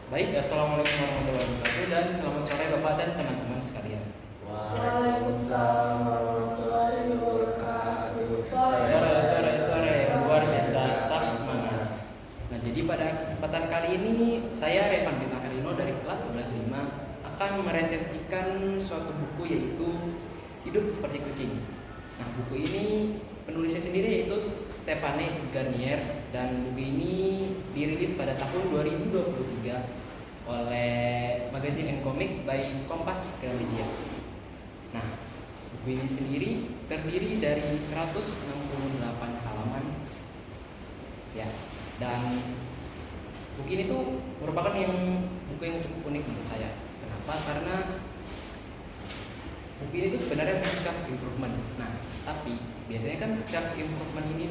Baik, assalamualaikum warahmatullahi wabarakatuh dan selamat sore Bapak dan teman-teman sekalian. Waalaikumsalam warahmatullahi wabarakatuh. Sore, luar biasa, tetap semangat. Nah, jadi pada kesempatan kali ini saya Revan Bintang Harino dari kelas 11.5 akan meresensikan suatu buku yaitu Hidup Seperti Kucing. Nah, buku ini penulisnya sendiri yaitu Stéphane Garnier dan buku ini dirilis pada tahun 2023 oleh magazine and comic by Kompas Gramedia. Nah, buku ini sendiri terdiri dari 168 halaman ya. Dan buku ini tuh merupakan buku yang cukup unik menurut saya. Kenapa? Karena buku ini tuh sebenarnya buku self improvement. Nah, tapi biasanya kan self improvement ini,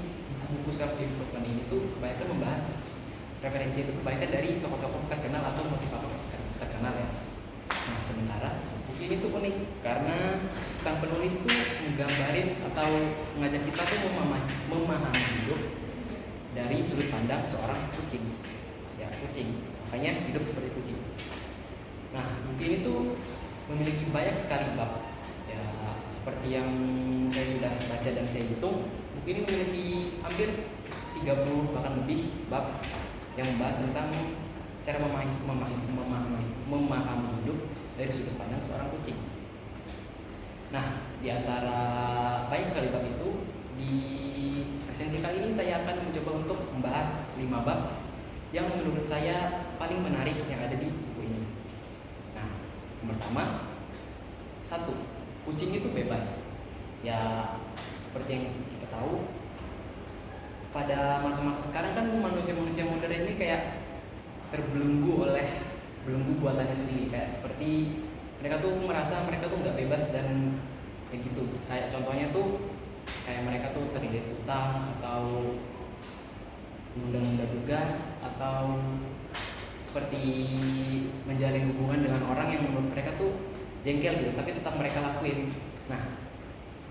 buku self improvement ini tuh kebanyakan membahas referensi itu kebanyakan dari tokoh-tokoh terkenal atau motivator terkenal ya. Nah, sementara buku ini tuh unik karena sang penulis tuh menggambarin atau mengajak kita tuh memahami hidup dari sudut pandang seorang kucing. Ya, kucing. Makanya hidup seperti kucing. Nah, buku ini tuh memiliki banyak sekali bab. Ya, seperti yang saya sudah baca dan saya hitung, buku ini memiliki hampir 30 bahkan lebih bab yang membahas tentang cara memahami hidup dari sudut pandang seorang kucing. Nah, di antara banyak sekali bab itu, di resensi kali ini saya akan mencoba untuk membahas 5 bab yang menurut saya paling menarik yang ada di buku ini. Nah, yang pertama, 1. Kucing itu bebas. Ya, seperti yang kita tahu, pada masa-masa sekarang kan manusia-manusia modern ini kayak terbelenggu oleh belenggu buatannya sendiri, kayak seperti mereka tuh merasa mereka tuh nggak bebas dan kayak gitu. Kayak contohnya tuh kayak mereka tuh terlilit utang atau menunda-nunda tugas atau seperti menjalin hubungan dengan orang yang menurut mereka tuh jengkel gitu, tapi tetap mereka lakuin. Nah,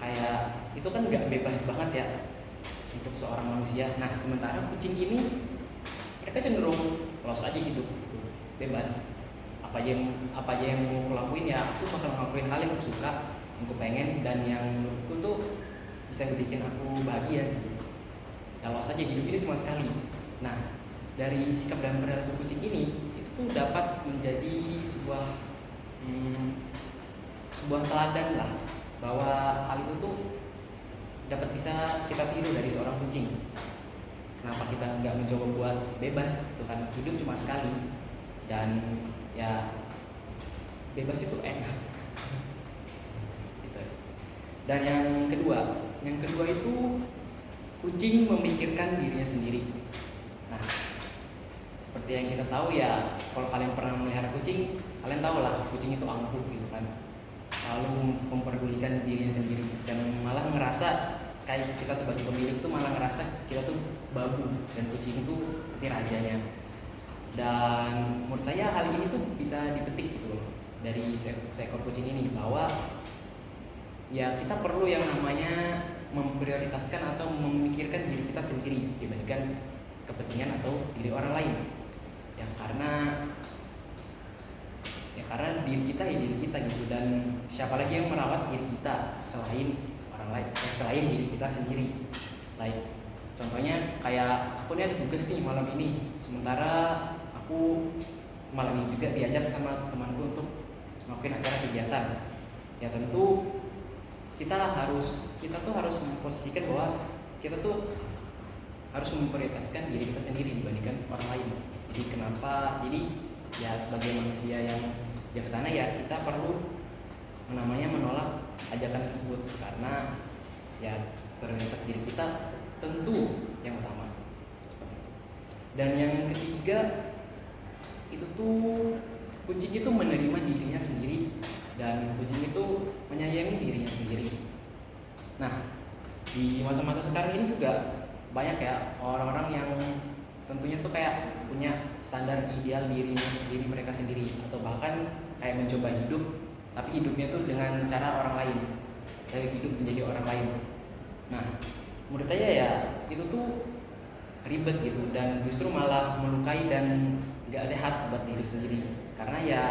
kayak itu kan nggak bebas banget ya untuk seorang manusia. Nah, sementara kucing ini mereka cenderung los aja hidup gitu, bebas. Apa aja yang mau aku lakuin ya aku bakal ngelakuin hal yang aku suka, yang aku pengen dan yang menurutku tuh bisa bikin aku bahagia gitu. Ya los aja, hidup ini cuma sekali. Nah, dari sikap dan perilaku kucing ini itu tuh dapat menjadi sebuah teladan lah, bahwa hal itu tuh dapat bisa kita tiru dari seorang kucing. Kenapa kita nggak mencoba buat bebas gitu kan, hidup cuma sekali dan ya bebas itu enak gitu. Dan yang kedua itu kucing memikirkan dirinya sendiri. Nah, seperti yang kita tahu ya, kalau kalian pernah melihara kucing, kalian tahu lah kucing itu angkuh gitu kan, selalu memperdulikan dirinya sendiri dan malah ngerasa kayak kita sebagai pemilik tuh malah ngerasa kita tuh babu dan kucing itu seperti rajanya. Dan menurut saya hal ini tuh bisa dipetik gitu loh dari seekor kucing ini, bahwa ya kita perlu yang namanya memprioritaskan atau memikirkan diri kita sendiri dibandingkan kepentingan atau diri orang lain. Karena diri kita ya diri kita gitu, dan siapa lagi yang merawat diri kita selain orang lain, selain diri kita sendiri. Contohnya kayak aku nih ada tugas nih malam ini, sementara aku malam ini juga diajak sama temanku untuk melakukan acara kegiatan. Ya tentu kita tuh harus memposisikan bahwa kita tuh harus memprioritaskan diri kita sendiri dibandingkan orang lain. Jadi ya sebagai manusia yang bijaksana ya kita perlu namanya menolak ajakan tersebut, karena ya prioritas diri kita tentu yang utama. Dan yang ketiga itu tuh kucing itu menerima dirinya sendiri dan kucing itu menyayangi dirinya sendiri. Nah, di masa-masa sekarang ini juga banyak ya orang-orang yang tentunya tuh kayak punya standar ideal diri mereka sendiri, atau bahkan kayak mencoba hidup tapi hidupnya tuh dengan cara orang lain, kayak hidup menjadi orang lain. Nah, menurut saya ya itu tuh ribet gitu dan justru malah melukai dan gak sehat sehat buat diri sendiri. Karena ya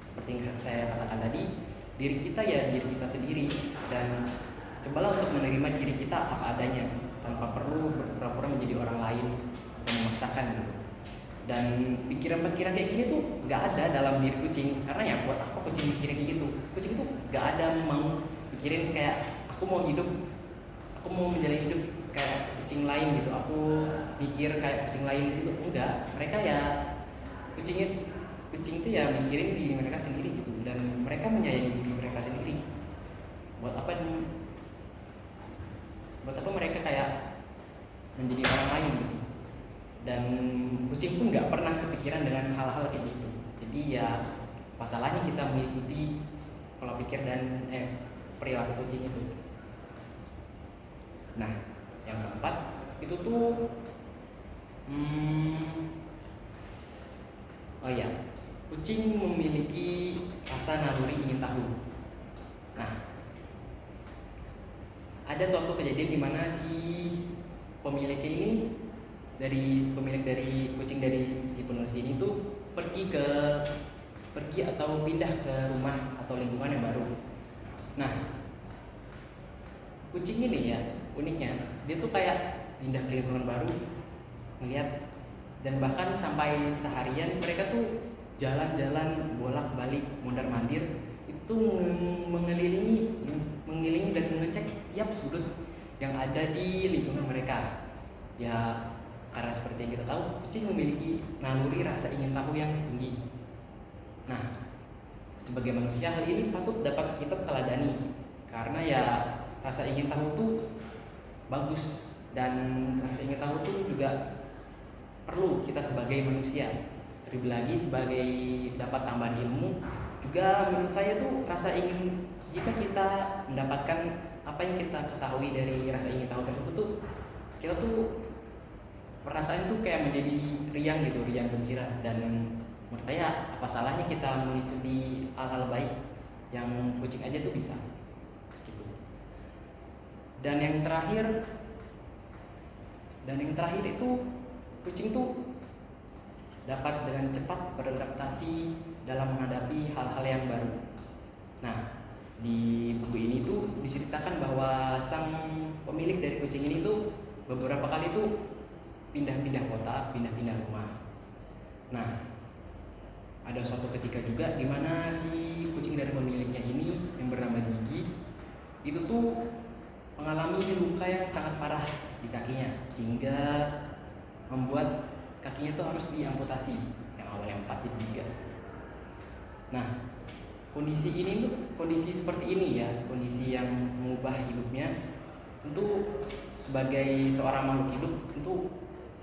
seperti yang saya katakan tadi, diri kita ya diri kita sendiri, dan cobalah untuk menerima diri kita apa adanya tanpa perlu berpura-pura menjadi orang lain dan memaksakan gitu. Dan pikiran-pikiran kayak gini tuh nggak ada dalam diri kucing, karena ya buat apa kucing mikirin kayak gitu? Kucing tuh nggak ada mau pikirin kayak aku mau menjalani hidup kayak kucing lain gitu, aku mikir kayak kucing lain gitu, enggak. Mereka ya kucing itu ya mikirin diri mereka sendiri gitu, dan mereka menyayangi diri mereka sendiri. Buat apa mereka kayak menjadi orang lain gitu. Dan kucing pun nggak pernah kepikiran dengan hal-hal kayak gitu. Jadi ya apa salahnya kita mengikuti pola pikir dan perilaku kucing itu. Nah, yang keempat itu tuh kucing memiliki rasa naluri ingin tahu. Nah, ada suatu kejadian di mana si pemiliknya ini pemilik dari kucing dari si penulis ini tuh pergi atau pindah ke rumah atau lingkungan yang baru. Nah, kucing ini ya uniknya dia tuh kayak pindah ke lingkungan baru, ngeliat, dan bahkan sampai seharian mereka tuh jalan-jalan bolak-balik mondar-mandir itu mengelilingi dan mengecek tiap sudut yang ada di lingkungan mereka. Ya karena seperti yang kita tahu, kucing memiliki naluri rasa ingin tahu yang tinggi. Nah, sebagai manusia hal ini patut dapat kita teladani, karena ya rasa ingin tahu tuh bagus, dan rasa ingin tahu tuh juga perlu kita sebagai manusia. Terlebih lagi sebagai dapat tambahan ilmu, juga menurut saya tuh jika kita mendapatkan apa yang kita ketahui dari rasa ingin tahu tersebut tuh, kita tuh perasaan tuh kayak menjadi riang gitu, riang gembira. Dan menurut saya apa salahnya kita mengikuti hal-hal baik yang kucing aja tuh bisa gitu. Dan yang terakhir itu kucing tuh dapat dengan cepat beradaptasi dalam menghadapi hal-hal yang baru. Nah, di buku ini tuh diceritakan bahwa sang pemilik dari kucing ini tuh beberapa kali tuh pindah-pindah kota, pindah-pindah rumah. Nah, ada suatu ketika juga di mana si kucing dari pemiliknya ini yang bernama Ziggy itu tuh mengalami luka yang sangat parah di kakinya, sehingga membuat kakinya tuh harus diamputasi, yang awalnya 4 jadi 3. Nah, kondisi seperti ini ya, kondisi yang mengubah hidupnya, tentu sebagai seorang makhluk hidup tentu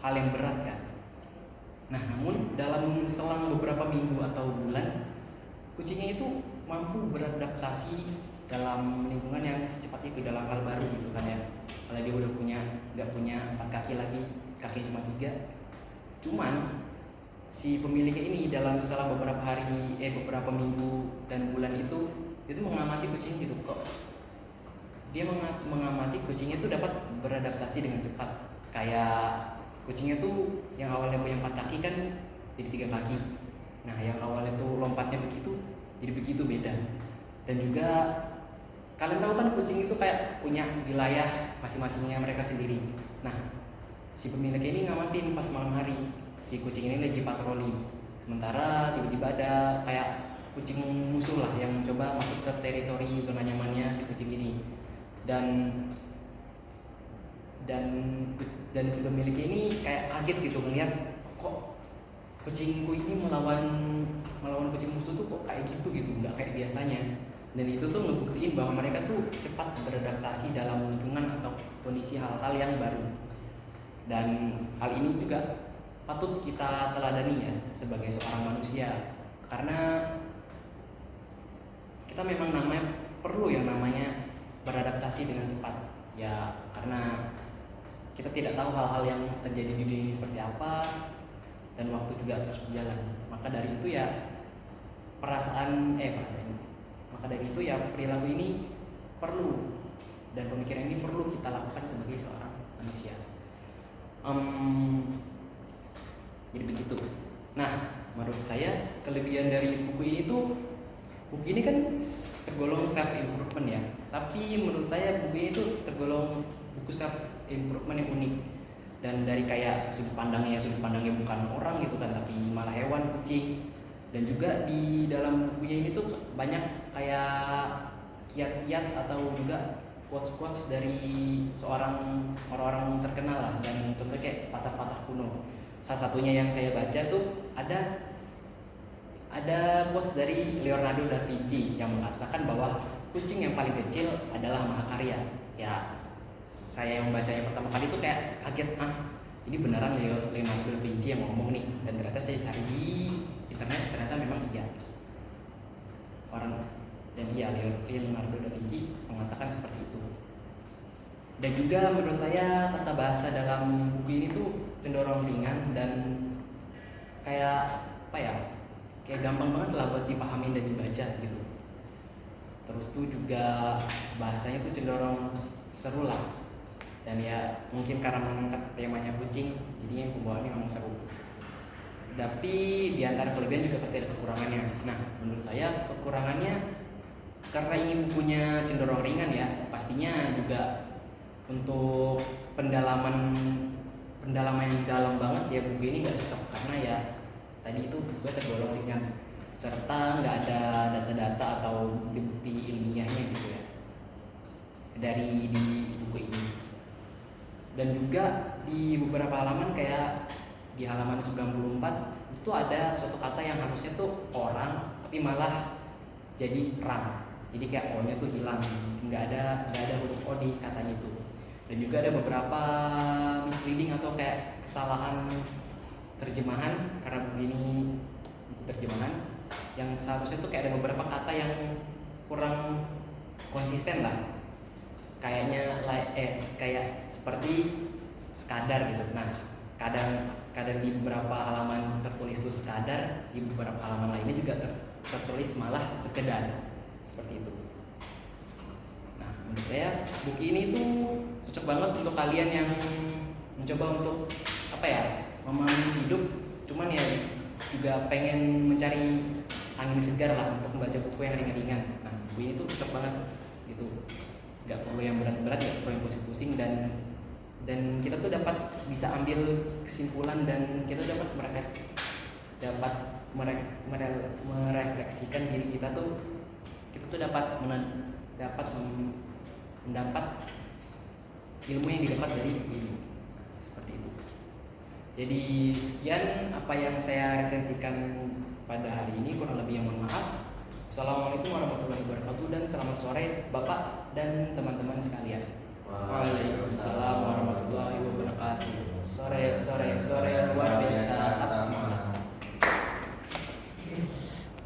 hal yang berat kan. Nah, namun dalam selang beberapa minggu atau bulan, kucingnya itu mampu beradaptasi dalam lingkungan yang secepat itu, dalam hal baru gitu kan ya. Kalau dia udah nggak punya 4 kaki lagi, kakinya cuma 3. Cuman si pemiliknya ini dalam selang beberapa minggu dan bulan itu mengamati kucing gitu kok. Dia mengamati kucingnya itu dapat beradaptasi dengan cepat. Kayak kucingnya tuh yang awalnya punya 4 kaki kan jadi 3 kaki. Nah, yang awalnya tuh lompatnya begitu jadi begitu, beda. Dan juga kalian tahu kan kucing itu kayak punya wilayah masing-masingnya mereka sendiri. Nah, si pemiliknya ini ngamatin pas malam hari, si kucing ini lagi patroli. Sementara tiba-tiba ada kayak kucing musuh lah yang mencoba masuk ke teritori zona nyamannya si kucing ini. Dan si pemiliknya ini kayak kaget gitu ngelihat kok kucingku ini melawan kucing musuh tuh kok kayak gitu, nggak kayak biasanya. Dan itu tuh ngebuktiin bahwa mereka tuh cepat beradaptasi dalam lingkungan atau kondisi hal-hal yang baru. Dan hal ini juga patut kita teladani ya sebagai seorang manusia, karena kita memang perlu yang namanya beradaptasi dengan cepat ya, karena kita tidak tahu hal-hal yang terjadi di dunia ini seperti apa, dan waktu juga terus berjalan. Maka dari itu ya perilaku ini perlu, dan pemikiran ini perlu kita lakukan sebagai seorang manusia. Jadi begitu. Nah, menurut saya kelebihan dari buku ini tuh, buku ini kan tergolong self improvement ya, tapi menurut saya buku ini tuh tergolong buku self improvement yang unik. Dan dari kayak sudut pandangnya bukan orang gitu kan, tapi malah hewan, kucing. Dan juga di dalam bukunya ini tuh banyak kayak kiat-kiat atau juga quotes-quotes dari seorang orang-orang terkenal lah, dan contohnya kayak patah-patah kuno. Salah satunya yang saya baca tuh ada quote dari Leonardo da Vinci yang mengatakan bahwa kucing yang paling kecil adalah mahakarya. Ya, saya yang membacanya pertama kali itu kayak kaget, ini beneran Leonardo da Vinci yang ngomong nih. Dan ternyata saya cari di internet, ternyata memang iya. Leonardo da Vinci mengatakan seperti itu. Dan juga menurut saya tata bahasa dalam buku ini tuh cenderung ringan dan kayak kayak gampang banget lah buat dipahamin dan dibaca gitu. Terus tuh juga bahasanya tuh cenderung seru lah. Dan ya mungkin karena mengangkat temanya kucing, jadinya pembawaannya memang seru. Tapi di antara kelebihan juga pasti ada kekurangannya. Nah, menurut saya kekurangannya karena ini bukunya cenderung ringan ya, pastinya juga untuk pendalaman yang dalam banget ya buku ini nggak cocok, karena ya tadi itu buku tergolong ringan serta nggak ada data-data atau bukti ilmiahnya gitu ya dari di buku ini. Dan juga di beberapa halaman kayak di halaman 94 itu ada suatu kata yang harusnya tuh orang tapi malah jadi rang, jadi kayak O-nya tuh hilang, nggak ada huruf O di katanya itu. Dan juga ada beberapa misleading atau kayak kesalahan terjemahan, karena begini buku terjemahan yang seharusnya tuh kayak ada beberapa kata yang kurang konsisten lah, kayak seperti sekadar gitu. Nah, kadang di beberapa halaman tertulis tuh sekadar, di beberapa halaman lainnya juga tertulis malah sekedar, seperti itu. Nah, menurut saya buku ini tuh cocok banget untuk kalian yang mencoba untuk memahami hidup, cuman ya juga pengen mencari angin segar lah untuk membaca buku yang ringan-ringan. Nah, buku ini tuh cocok banget gitu, nggak perlu yang berat-berat, nggak perlu yang pusing-pusing, dan kita tuh bisa ambil kesimpulan, dan kita dapat merefleksikan diri kita tuh dapat mendapat ilmu yang didapat dari buku ini. Seperti itu. Jadi sekian apa yang saya resensikan pada hari ini, kurang lebih yang mohon maaf. Assalamualaikum warahmatullahi wabarakatuh, dan selamat sore Bapak dan teman-teman sekalian. Waalaikumsalam warahmatullahi wabarakatuh. Sore luar biasa.